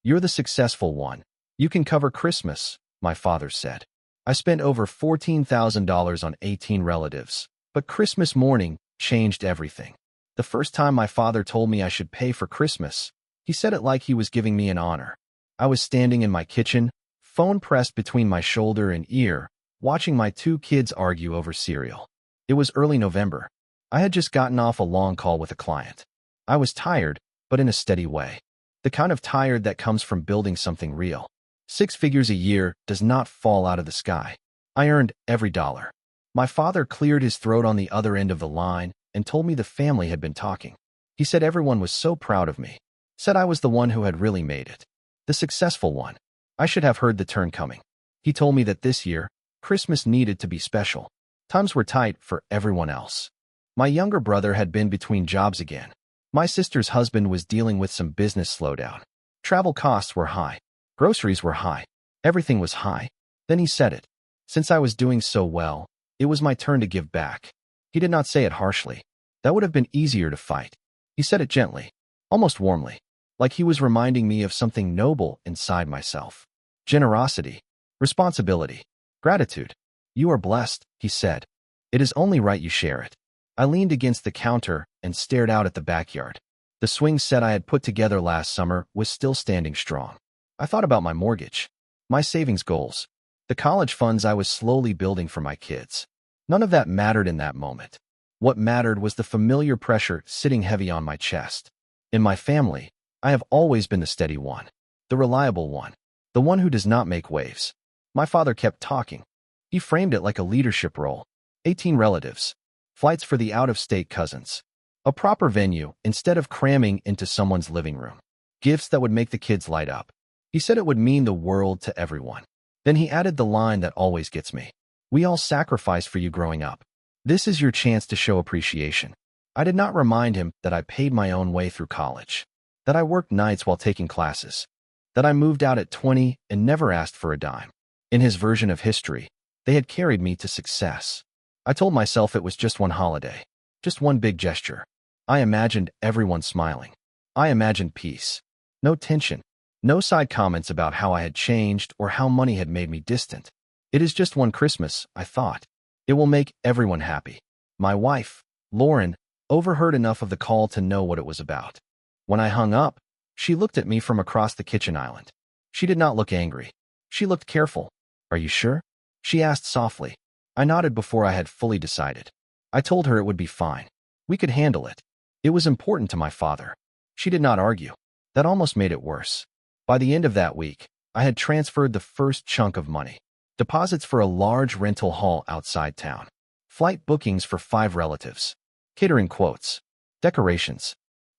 You're the successful one. You can cover Christmas, my father said. I spent over $14,000 on 18 relatives, but Christmas morning changed everything. The first time my father told me I should pay for Christmas, he said it like he was giving me an honor. I was standing in my kitchen, phone pressed between my shoulder and ear, watching my two kids argue over cereal. It was early November. I had just gotten off a long call with a client. I was tired, but in a steady way. The kind of tired that comes from building something real. 6 figures a year does not fall out of the sky. I earned every dollar. My father cleared his throat on the other end of the line and told me the family had been talking. He said everyone was so proud of me. Said I was the one who had really made it. The successful one. I should have heard the turn coming. He told me that this year, Christmas needed to be special. Times were tight for everyone else. My younger brother had been between jobs again. My sister's husband was dealing with some business slowdown. Travel costs were high. Groceries were high. Everything was high. Then he said it. Since I was doing so well, it was my turn to give back. He did not say it harshly. That would have been easier to fight. He said it gently, almost warmly, like he was reminding me of something noble inside myself. Generosity, responsibility, gratitude. You are blessed, he said. It is only right you share it. I leaned against the counter and stared out at the backyard. The swing set I had put together last summer was still standing strong. I thought about my mortgage, my savings goals, the college funds I was slowly building for my kids. None of that mattered in that moment. What mattered was the familiar pressure sitting heavy on my chest. In my family, I have always been the steady one, the reliable one, the one who does not make waves. My father kept talking. He framed it like a leadership role. 18 relatives. Flights for the out-of-state cousins. A proper venue instead of cramming into someone's living room. Gifts that would make the kids light up. He said it would mean the world to everyone. Then he added the line that always gets me. We all sacrificed for you growing up. This is your chance to show appreciation. I did not remind him that I paid my own way through college, that I worked nights while taking classes, that I moved out at 20 and never asked for a dime. In his version of history, they had carried me to success. I told myself it was just one holiday, just one big gesture. I imagined everyone smiling. I imagined peace. No tension. No side comments about how I had changed or how money had made me distant. It is just one Christmas, I thought. It will make everyone happy. My wife, Lauren, overheard enough of the call to know what it was about. When I hung up, she looked at me from across the kitchen island. She did not look angry. She looked careful. Are you sure? She asked softly. I nodded before I had fully decided. I told her it would be fine. We could handle it. It was important to my father. She did not argue. That almost made it worse. By the end of that week, I had transferred the first chunk of money. Deposits for a large rental hall outside town. Flight bookings for 5 relatives. Catering quotes. Decorations.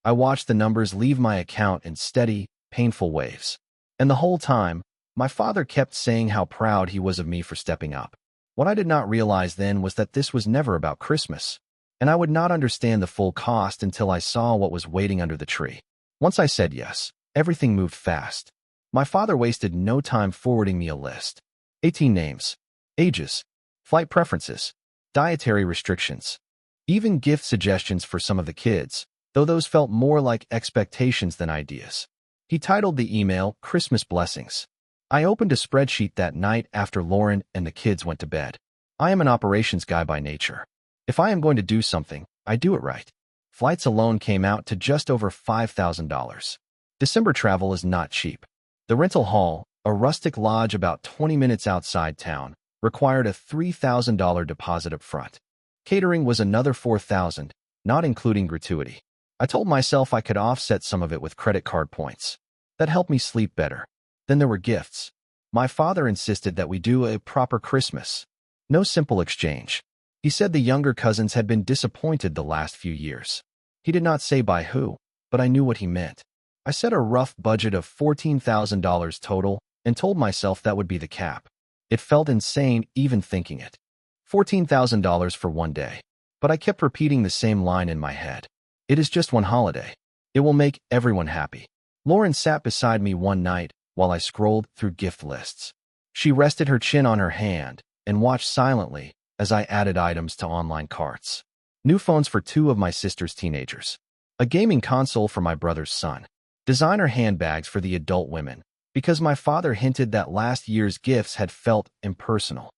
I watched the numbers leave my account in steady, painful waves. And the whole time, my father kept saying how proud he was of me for stepping up. What I did not realize then was that this was never about Christmas, and I would not understand the full cost until I saw what was waiting under the tree. Once I said yes, everything moved fast. My father wasted no time forwarding me a list. 18 names, ages, flight preferences, dietary restrictions, even gift suggestions for some of the kids, though those felt more like expectations than ideas. He titled the email Christmas Blessings. I opened a spreadsheet that night after Lauren and the kids went to bed. I am an operations guy by nature. If I am going to do something, I do it right. Flights alone came out to just over $5,000. December travel is not cheap. The rental hall, a rustic lodge about 20 minutes outside town, required a $3,000 deposit up front. Catering was another $4,000, not including gratuity. I told myself I could offset some of it with credit card points. That helped me sleep better. Then there were gifts. My father insisted that we do a proper Christmas. No simple exchange. He said the younger cousins had been disappointed the last few years. He did not say by who, but I knew what he meant. I set a rough budget of $14,000 total and told myself that would be the cap. It felt insane even thinking it. $14,000 for one day. But I kept repeating the same line in my head. It is just one holiday. It will make everyone happy. Lauren sat beside me one night while I scrolled through gift lists. She rested her chin on her hand and watched silently as I added items to online carts. New phones for 2 of my sister's teenagers. A gaming console for my brother's son. Designer handbags for the adult women, because my father hinted that last year's gifts had felt impersonal.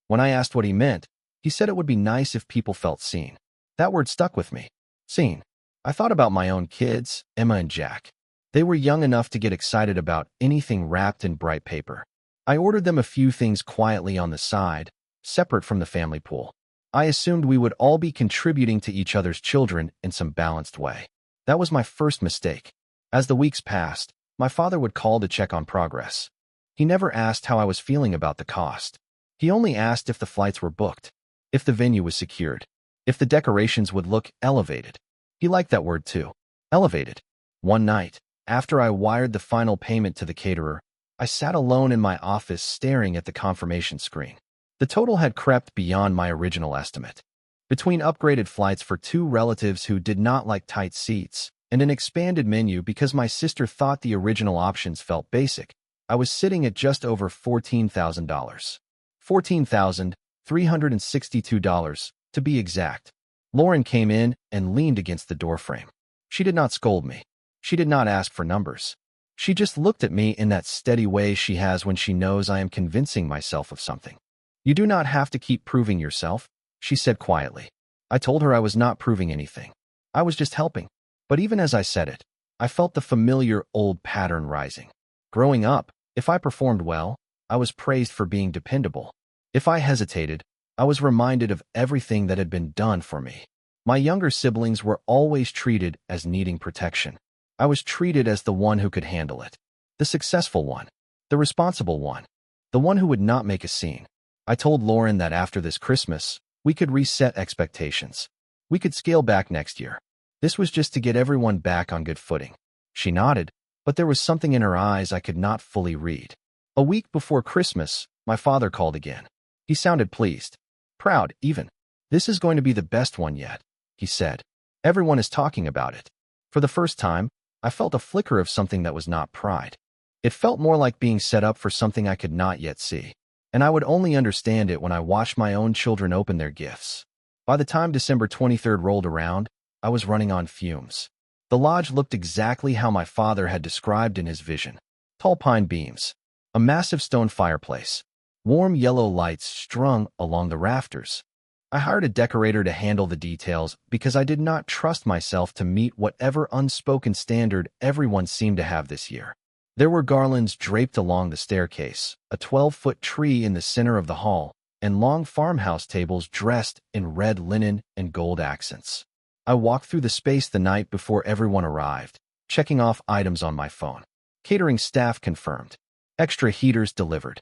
When I asked what he meant, he said it would be nice if people felt seen. That word stuck with me. Seen. I thought about my own kids, Emma and Jack. They were young enough to get excited about anything wrapped in bright paper. I ordered them a few things quietly on the side, separate from the family pool. I assumed we would all be contributing to each other's children in some balanced way. That was my first mistake. As the weeks passed, my father would call to check on progress. He never asked how I was feeling about the cost. He only asked if the flights were booked, if the venue was secured, if the decorations would look elevated. He liked that word too. Elevated. One night, after I wired the final payment to the caterer, I sat alone in my office staring at the confirmation screen. The total had crept beyond my original estimate. Between upgraded flights for 2 relatives who did not like tight seats and an expanded menu because my sister thought the original options felt basic, I was sitting at just over $14,000. $14,362, to be exact. Lauren came in and leaned against the doorframe. She did not scold me. She did not ask for numbers. She just looked at me in that steady way she has when she knows I am convincing myself of something. "You do not have to keep proving yourself," she said quietly. I told her I was not proving anything. I was just helping. But even as I said it, I felt the familiar old pattern rising. Growing up, if I performed well, I was praised for being dependable. If I hesitated, I was reminded of everything that had been done for me. My younger siblings were always treated as needing protection. I was treated as the one who could handle it. The successful one. The responsible one. The one who would not make a scene. I told Lauren that after this Christmas, we could reset expectations. We could scale back next year. This was just to get everyone back on good footing. She nodded, but there was something in her eyes I could not fully read. A week before Christmas, my father called again. He sounded pleased. Proud, even. "This is going to be the best one yet," he said. "Everyone is talking about it." For the first time, I felt a flicker of something that was not pride. It felt more like being set up for something I could not yet see. And I would only understand it when I watched my own children open their gifts. By the time December 23rd rolled around, I was running on fumes. The lodge looked exactly how my father had described in his vision. Tall pine beams, a massive stone fireplace, warm yellow lights strung along the rafters. I hired a decorator to handle the details because I did not trust myself to meet whatever unspoken standard everyone seemed to have this year. There were garlands draped along the staircase, a 12-foot tree in the center of the hall, and long farmhouse tables dressed in red linen and gold accents. I walked through the space the night before everyone arrived, checking off items on my phone. Catering staff confirmed. Extra heaters delivered.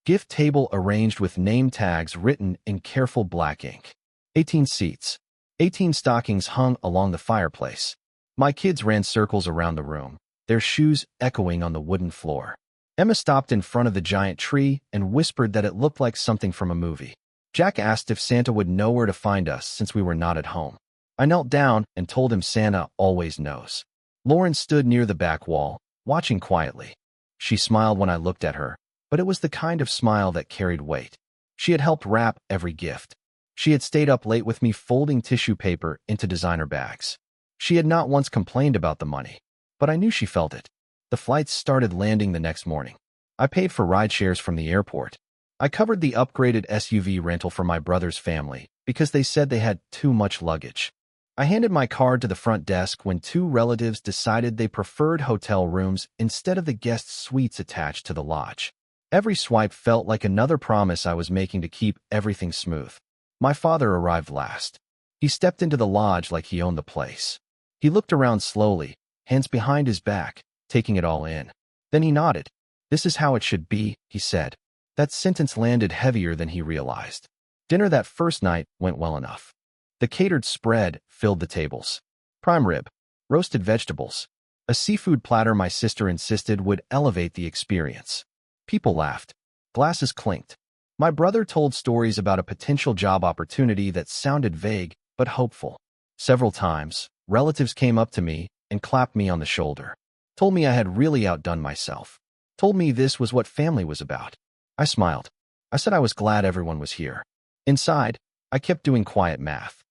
Gift table arranged with name tags written in careful black ink. 18 seats. 18 stockings hung along the fireplace. My kids ran circles around the room, their shoes echoing on the wooden floor. Emma stopped in front of the giant tree and whispered that it looked like something from a movie. Jack asked if Santa would know where to find us since we were not at home. I knelt down and told him Santa always knows. Lauren stood near the back wall, watching quietly. She smiled when I looked at her, but it was the kind of smile that carried weight. She had helped wrap every gift. She had stayed up late with me folding tissue paper into designer bags. She had not once complained about the money, but I knew she felt it. The flights started landing the next morning. I paid for ride shares from the airport. I covered the upgraded SUV rental for my brother's family because they said they had too much luggage. I handed my card to the front desk when 2 relatives decided they preferred hotel rooms instead of the guest suites attached to the lodge. Every swipe felt like another promise I was making to keep everything smooth. My father arrived last. He stepped into the lodge like he owned the place. He looked around slowly, hands behind his back, taking it all in. Then he nodded. "This is how it should be," he said. That sentence landed heavier than he realized. Dinner that first night went well enough. The catered spread filled the tables. Prime rib, roasted vegetables, a seafood platter my sister insisted would elevate the experience. People laughed. Glasses clinked. My brother told stories about a potential job opportunity that sounded vague but hopeful. Several times, relatives came up to me and clapped me on the shoulder. Told me I had really outdone myself. Told me this was what family was about. I smiled. I said I was glad everyone was here. Inside, I kept doing quiet math.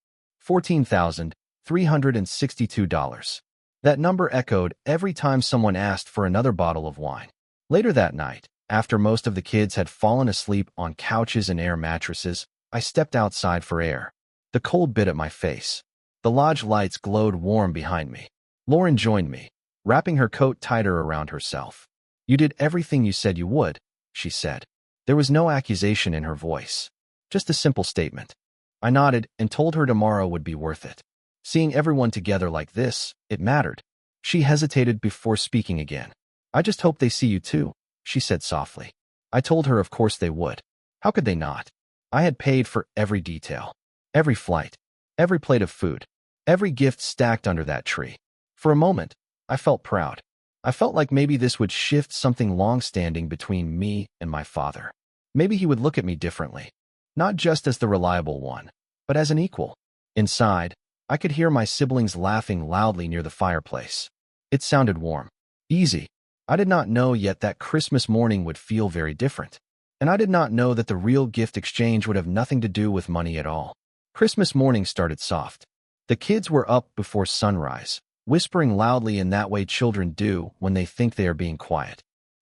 $14,362. That number echoed every time someone asked for another bottle of wine. Later that night, after most of the kids had fallen asleep on couches and air mattresses, I stepped outside for air. The cold bit at my face. The lodge lights glowed warm behind me. Lauren joined me, wrapping her coat tighter around herself. "You did everything you said you would," she said. There was no accusation in her voice, just a simple statement. I nodded and told her tomorrow would be worth it. Seeing everyone together like this, it mattered. She hesitated before speaking again. "I just hope they see you too," she said softly. I told her of course they would. How could they not? I had paid for every detail. Every flight. Every plate of food. Every gift stacked under that tree. For a moment, I felt proud. I felt like maybe this would shift something long-standing between me and my father. Maybe he would look at me differently. Not just as the reliable one, but as an equal. Inside, I could hear my siblings laughing loudly near the fireplace. It sounded warm. Easy. I did not know yet that Christmas morning would feel very different. And I did not know that the real gift exchange would have nothing to do with money at all. Christmas morning started soft. The kids were up before sunrise, whispering loudly in that way children do when they think they are being quiet.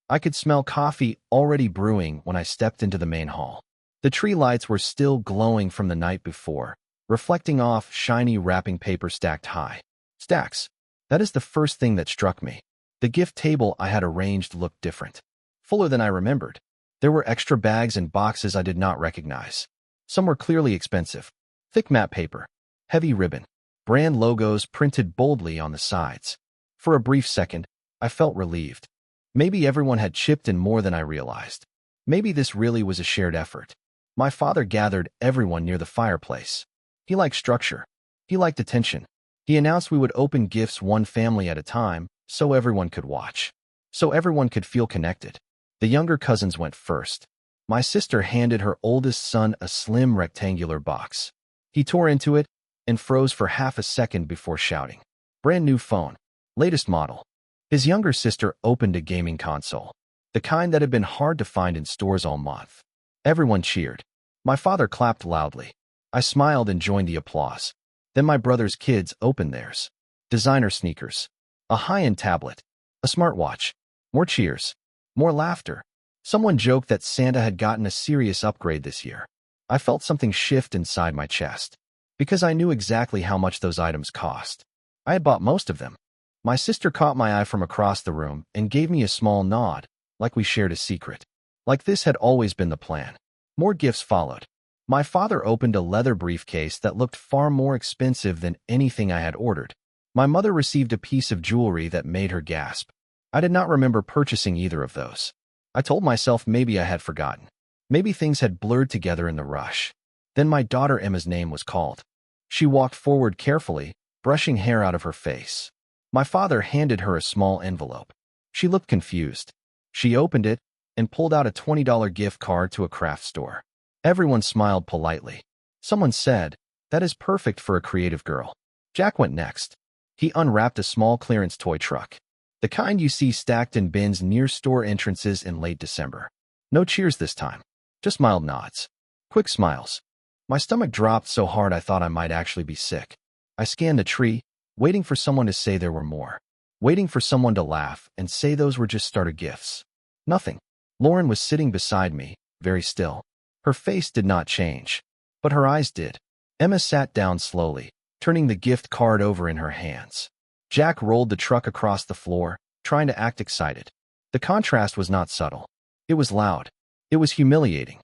I could smell coffee already brewing when I stepped into the main hall. The tree lights were still glowing from the night before, reflecting off shiny wrapping paper stacked high. Stacks. That is the first thing that struck me. The gift table I had arranged looked different. Fuller than I remembered. There were extra bags and boxes I did not recognize. Some were clearly expensive. Thick matte paper. Heavy ribbon. Brand logos printed boldly on the sides. For a brief second, I felt relieved. Maybe everyone had chipped in more than I realized. Maybe this really was a shared effort. My father gathered everyone near the fireplace. He liked structure. He liked attention. He announced we would open gifts one family at a time, so everyone could watch. So everyone could feel connected. The younger cousins went first. My sister handed her oldest son a slim rectangular box. He tore into it and froze for half a second before shouting. "Brand new phone. Latest model." His younger sister opened a gaming console, the kind that had been hard to find in stores all month. Everyone cheered. My father clapped loudly. I smiled and joined the applause. Then my brother's kids opened theirs. Designer sneakers. A high-end tablet. A smartwatch. More cheers. More laughter. Someone joked that Santa had gotten a serious upgrade this year. I felt something shift inside my chest, because I knew exactly how much those items cost. I had bought most of them. My sister caught my eye from across the room and gave me a small nod, like we shared a secret. Like this had always been the plan. More gifts followed. My father opened a leather briefcase that looked far more expensive than anything I had ordered. My mother received a piece of jewelry that made her gasp. I did not remember purchasing either of those. I told myself maybe I had forgotten. Maybe things had blurred together in the rush. Then my daughter Emma's name was called. She walked forward carefully, brushing hair out of her face. My father handed her a small envelope. She looked confused. She opened it and pulled out a $20 gift card to a craft store. Everyone smiled politely. Someone said, "That is perfect for a creative girl." Jack went next. He unwrapped a small clearance toy truck. The kind you see stacked in bins near store entrances in late December. No cheers this time. Just mild nods. Quick smiles. My stomach dropped so hard I thought I might actually be sick. I scanned the tree, waiting for someone to say there were more. Waiting for someone to laugh and say those were just starter gifts. Nothing. Lauren was sitting beside me, very still. Her face did not change, but her eyes did. Emma sat down slowly, turning the gift card over in her hands. Jack rolled the truck across the floor, trying to act excited. The contrast was not subtle. It was loud. It was humiliating.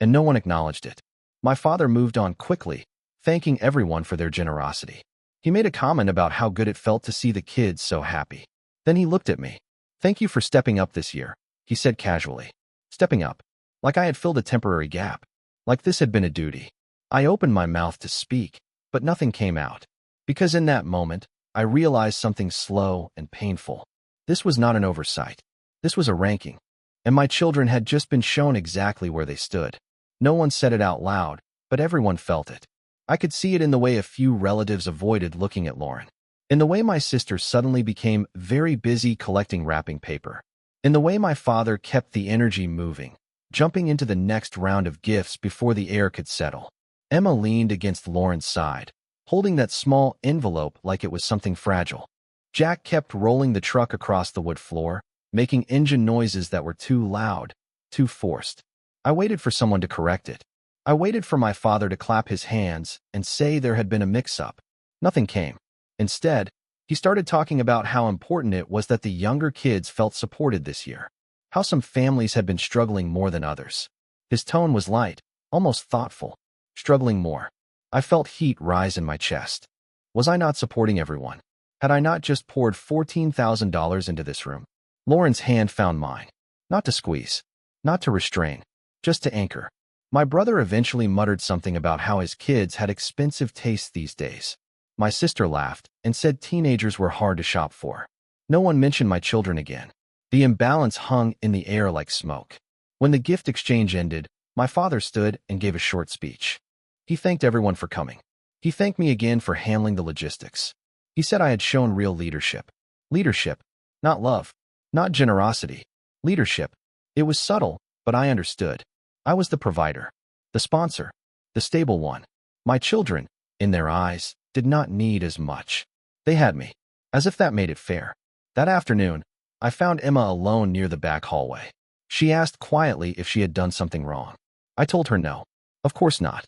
And no one acknowledged it. My father moved on quickly, thanking everyone for their generosity. He made a comment about how good it felt to see the kids so happy. Then he looked at me. "Thank you for stepping up this year," he said casually. Stepping up. Like I had filled a temporary gap. Like this had been a duty. I opened my mouth to speak, but nothing came out. Because in that moment, I realized something slow and painful. This was not an oversight. This was a ranking. And my children had just been shown exactly where they stood. No one said it out loud, but everyone felt it. I could see it in the way a few relatives avoided looking at Lauren. In the way my sister suddenly became very busy collecting wrapping paper. In the way my father kept the energy moving, jumping into the next round of gifts before the air could settle. Emma leaned against Lauren's side, holding that small envelope like it was something fragile. Jack kept rolling the truck across the wood floor, making engine noises that were too loud, too forced. I waited for someone to correct it. I waited for my father to clap his hands and say there had been a mix-up. Nothing came. Instead, he started talking about how important it was that the younger kids felt supported this year, how some families had been struggling more than others. His tone was light, almost thoughtful. Struggling more. I felt heat rise in my chest. Was I not supporting everyone? Had I not just poured $14,000 into this room? Lauren's hand found mine. Not to squeeze. Not to restrain. Just to anchor. My brother eventually muttered something about how his kids had expensive tastes these days. My sister laughed and said teenagers were hard to shop for. No one mentioned my children again. The imbalance hung in the air like smoke. When the gift exchange ended, my father stood and gave a short speech. He thanked everyone for coming. He thanked me again for handling the logistics. He said I had shown real leadership. Leadership, not love, not generosity. Leadership. It was subtle, but I understood. I was the provider, the sponsor, the stable one. My children, in their eyes, did not need as much. They had me, as if that made it fair. That afternoon, I found Emma alone near the back hallway. She asked quietly if she had done something wrong. I told her no. Of course not.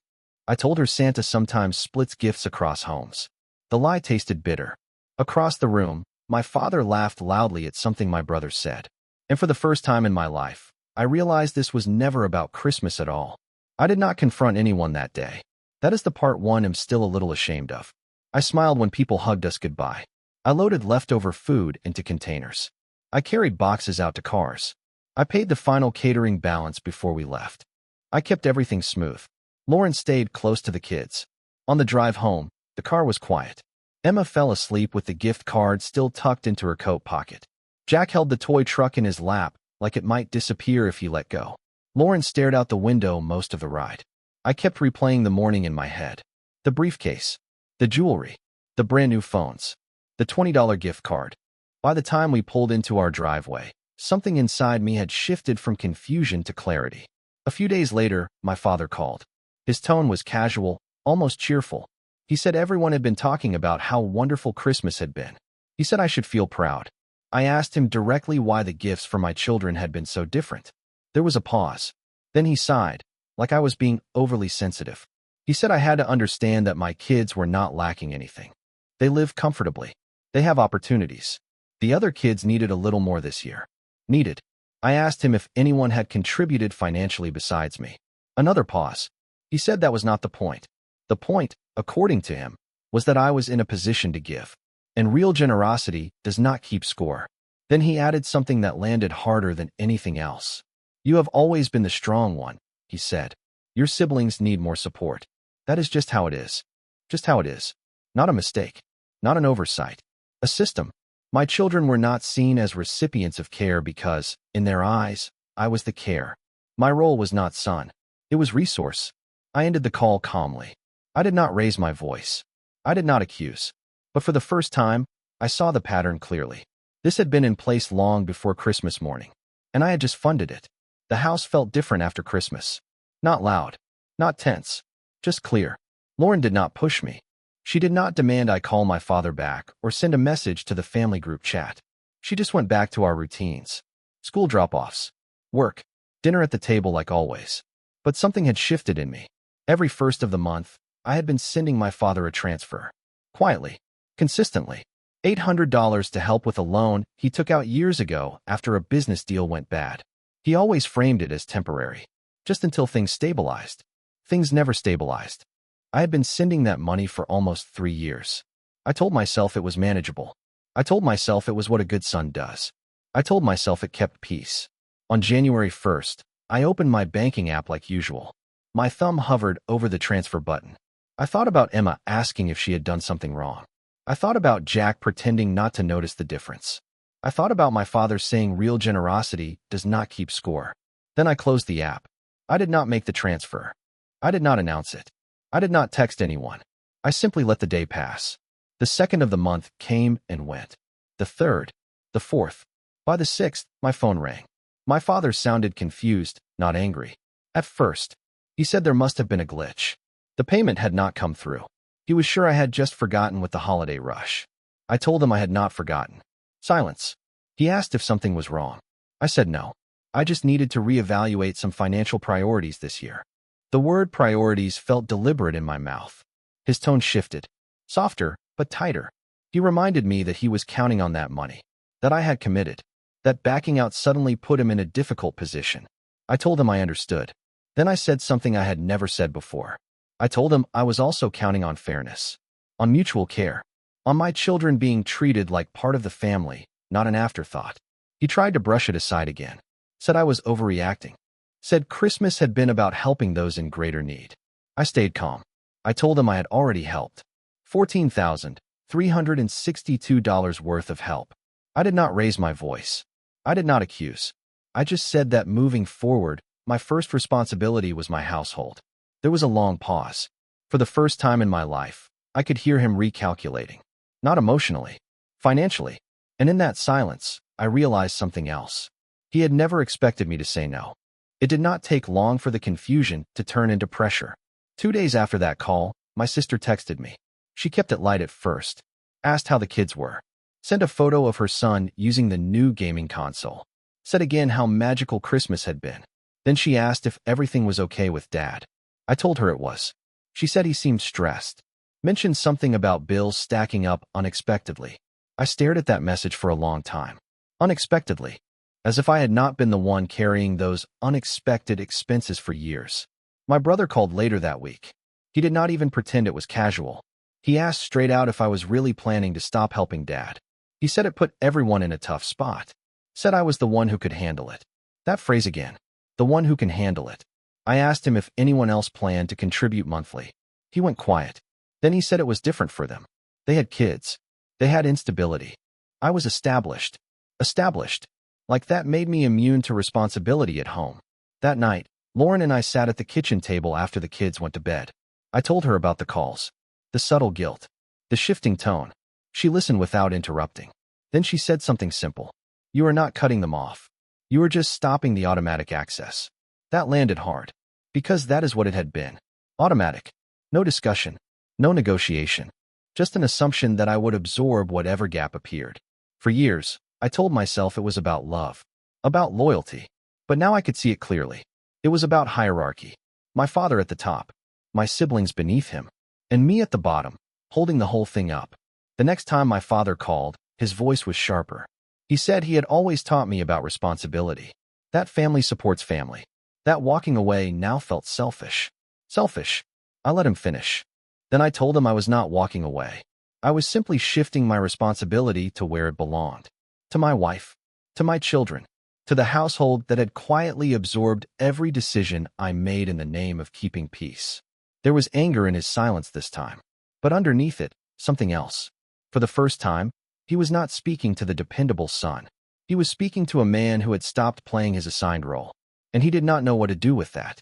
I told her Santa sometimes splits gifts across homes. The lie tasted bitter. Across the room, my father laughed loudly at something my brother said. And for the first time in my life, I realized this was never about Christmas at all. I did not confront anyone that day. That is the part one I'm still a little ashamed of. I smiled when people hugged us goodbye. I loaded leftover food into containers. I carried boxes out to cars. I paid the final catering balance before we left. I kept everything smooth. Lauren stayed close to the kids. On the drive home, the car was quiet. Emma fell asleep with the gift card still tucked into her coat pocket. Jack held the toy truck in his lap, like it might disappear if he let go. Lauren stared out the window most of the ride. I kept replaying the morning in my head. The briefcase, the jewelry, the brand new phones, the $20 gift card. By the time we pulled into our driveway, something inside me had shifted from confusion to clarity. A few days later, my father called. His tone was casual, almost cheerful. He said everyone had been talking about how wonderful Christmas had been. He said I should feel proud. I asked him directly why the gifts for my children had been so different. There was a pause. Then he sighed, like I was being overly sensitive. He said I had to understand that my kids were not lacking anything. They live comfortably. They have opportunities. The other kids needed a little more this year. Needed. I asked him if anyone had contributed financially besides me. Another pause. He said that was not the point. The point, according to him, was that I was in a position to give. And real generosity does not keep score. Then he added something that landed harder than anything else. You have always been the strong one, he said. Your siblings need more support. That is just how it is. Just how it is. Not a mistake. Not an oversight. A system. My children were not seen as recipients of care because, in their eyes, I was the care. My role was not son. It was resource. I ended the call calmly. I did not raise my voice. I did not accuse. But for the first time, I saw the pattern clearly. This had been in place long before Christmas morning, and I had just funded it. The house felt different after Christmas. Not loud. Not tense. Just clear. Lauren did not push me. She did not demand I call my father back or send a message to the family group chat. She just went back to our routines. School drop-offs. Work. Dinner at the table like always. But something had shifted in me. Every first of the month, I had been sending my father a transfer. Quietly. Consistently. $800 to help with a loan he took out years ago after a business deal went bad. He always framed it as temporary. Just until things stabilized. Things never stabilized. I had been sending that money for almost 3 years. I told myself it was manageable. I told myself it was what a good son does. I told myself it kept peace. On January 1st, I opened my banking app like usual. My thumb hovered over the transfer button. I thought about Emma asking if she had done something wrong. I thought about Jack pretending not to notice the difference. I thought about my father saying real generosity does not keep score. Then I closed the app. I did not make the transfer. I did not announce it. I did not text anyone. I simply let the day pass. The second of the month came and went. The third. The fourth. By the sixth, my phone rang. My father sounded confused, not angry. At first, he said there must have been a glitch. The payment had not come through. He was sure I had just forgotten with the holiday rush. I told him I had not forgotten. Silence. He asked if something was wrong. I said no. I just needed to reevaluate some financial priorities this year. The word priorities felt deliberate in my mouth. His tone shifted. Softer, but tighter. He reminded me that he was counting on that money. That I had committed. That backing out suddenly put him in a difficult position. I told him I understood. Then I said something I had never said before. I told him I was also counting on fairness. On mutual care. On my children being treated like part of the family, not an afterthought. He tried to brush it aside again. Said I was overreacting. Said Christmas had been about helping those in greater need. I stayed calm. I told him I had already helped. $14,362 worth of help. I did not raise my voice. I did not accuse. I just said that moving forward, my first responsibility was my household. There was a long pause. For the first time in my life, I could hear him recalculating. Not emotionally, financially. And in that silence, I realized something else. He had never expected me to say no. It did not take long for the confusion to turn into pressure. 2 days after that call, my sister texted me. She kept it light at first. Asked how the kids were. Sent a photo of her son using the new gaming console. Said again how magical Christmas had been. Then she asked if everything was okay with Dad. I told her it was. She said he seemed stressed. Mentioned something about bills stacking up unexpectedly. I stared at that message for a long time. Unexpectedly. As if I had not been the one carrying those unexpected expenses for years. My brother called later that week. He did not even pretend it was casual. He asked straight out if I was really planning to stop helping Dad. He said it put everyone in a tough spot. Said I was the one who could handle it. That phrase again. The one who can handle it. I asked him if anyone else planned to contribute monthly. He went quiet. Then he said it was different for them. They had kids. They had instability. I was established. Established. Like that made me immune to responsibility at home. That night, Lauren and I sat at the kitchen table after the kids went to bed. I told her about the calls. The subtle guilt. The shifting tone. She listened without interrupting. Then she said something simple. You are not cutting them off. You are just stopping the automatic access. That landed hard. Because that is what it had been. Automatic. No discussion. No negotiation. Just an assumption that I would absorb whatever gap appeared. For years, I told myself it was about love. About loyalty. But now I could see it clearly. It was about hierarchy. My father at the top. My siblings beneath him. And me at the bottom, holding the whole thing up. The next time my father called, his voice was sharper. He said he had always taught me about responsibility. That family supports family. That walking away now felt selfish. Selfish. I let him finish. Then I told him I was not walking away. I was simply shifting my responsibility to where it belonged. To my wife. To my children. To the household that had quietly absorbed every decision I made in the name of keeping peace. There was anger in his silence this time. But underneath it, something else. For the first time, he was not speaking to the dependable son. He was speaking to a man who had stopped playing his assigned role. And he did not know what to do with that.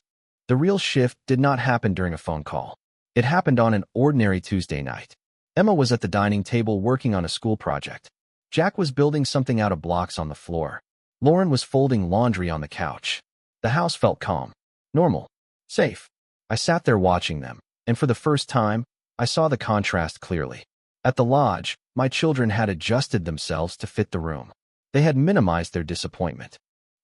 The real shift did not happen during a phone call. It happened on an ordinary Tuesday night. Emma was at the dining table working on a school project. Jack was building something out of blocks on the floor. Lauren was folding laundry on the couch. The house felt calm. Normal. Safe. I sat there watching them, and for the first time, I saw the contrast clearly. At the lodge, my children had adjusted themselves to fit the room. They had minimized their disappointment.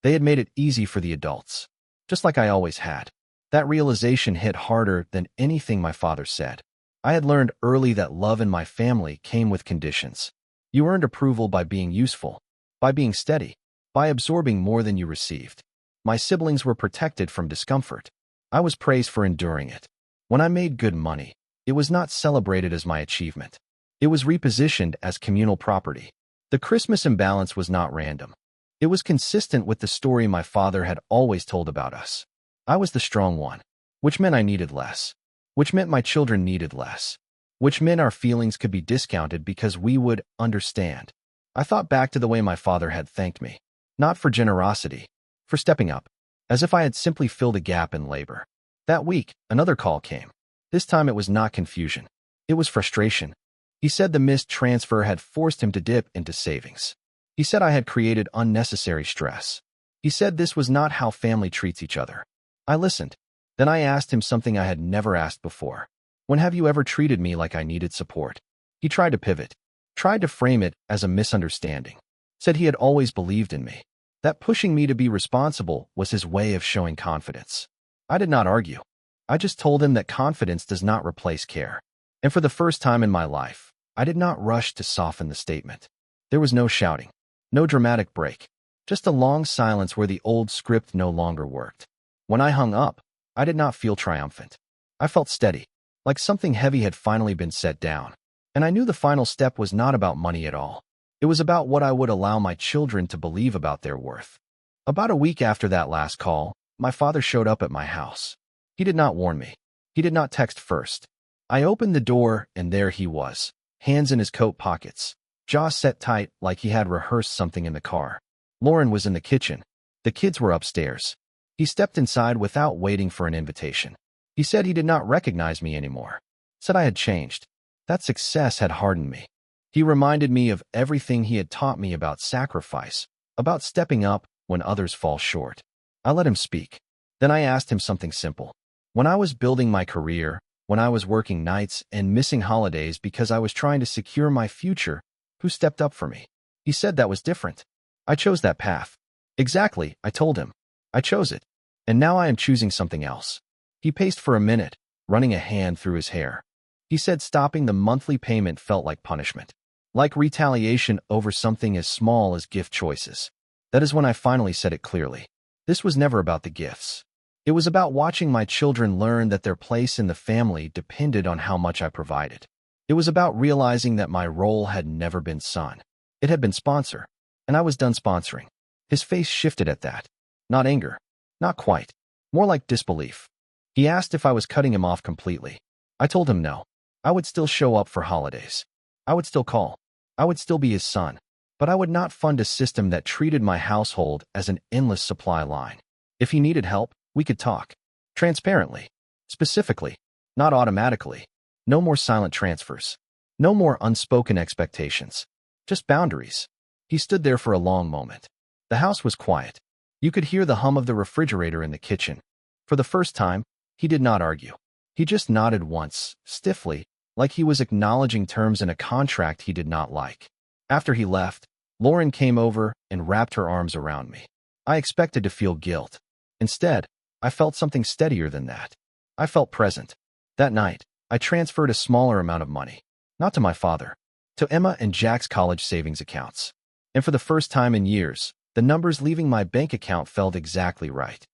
They had made it easy for the adults. Just like I always had. That realization hit harder than anything my father said. I had learned early that love in my family came with conditions. You earned approval by being useful, by being steady, by absorbing more than you received. My siblings were protected from discomfort. I was praised for enduring it. When I made good money, it was not celebrated as my achievement. It was repositioned as communal property. The Christmas imbalance was not random. It was consistent with the story my father had always told about us. I was the strong one, which meant I needed less, which meant my children needed less, which meant our feelings could be discounted because we would understand. I thought back to the way my father had thanked me, not for generosity, for stepping up, as if I had simply filled a gap in labor. That week, another call came. This time it was not confusion. It was frustration. He said the missed transfer had forced him to dip into savings. He said I had created unnecessary stress. He said this was not how family treats each other. I listened. Then I asked him something I had never asked before. When have you ever treated me like I needed support? He tried to pivot. tried to frame it as a misunderstanding, said he had always believed in me, that pushing me to be responsible was his way of showing confidence. I did not argue. I just told him that confidence does not replace care. And for the first time in my life, I did not rush to soften the statement. There was no shouting, no dramatic break, just a long silence where the old script no longer worked. When I hung up, I did not feel triumphant. I felt steady, like something heavy had finally been set down. And I knew the final step was not about money at all. It was about what I would allow my children to believe about their worth. About a week after that last call, my father showed up at my house. He did not warn me. He did not text first. I opened the door, and there he was, hands in his coat pockets, jaw set tight like he had rehearsed something in the car. Lauren was in the kitchen. The kids were upstairs. He stepped inside without waiting for an invitation. He said he did not recognize me anymore. Said I had changed. That success had hardened me. He reminded me of everything he had taught me about sacrifice, about stepping up when others fall short. I let him speak. Then I asked him something simple. When I was building my career, when I was working nights and missing holidays because I was trying to secure my future, who stepped up for me? He said that was different. I chose that path. Exactly, I told him. I chose it. And now I am choosing something else. He paced for a minute, running a hand through his hair. He said stopping the monthly payment felt like punishment, like retaliation over something as small as gift choices. That is when I finally said it clearly. This was never about the gifts. It was about watching my children learn that their place in the family depended on how much I provided. It was about realizing that my role had never been son. It had been sponsor, and I was done sponsoring. His face shifted at that. Not anger. Not quite. More like disbelief. He asked if I was cutting him off completely. I told him no. I would still show up for holidays. I would still call. I would still be his son. But I would not fund a system that treated my household as an endless supply line. If he needed help, we could talk. Transparently. Specifically. Not automatically. No more silent transfers. No more unspoken expectations. Just boundaries. He stood there for a long moment. The house was quiet. You could hear the hum of the refrigerator in the kitchen. For the first time, he did not argue. He just nodded once, stiffly, like he was acknowledging terms in a contract he did not like. After he left, Lauren came over and wrapped her arms around me. I expected to feel guilt. Instead, I felt something steadier than that. I felt present. That night, I transferred a smaller amount of money, not to my father, to Emma and Jack's college savings accounts. And for the first time in years, the numbers leaving my bank account felt exactly right.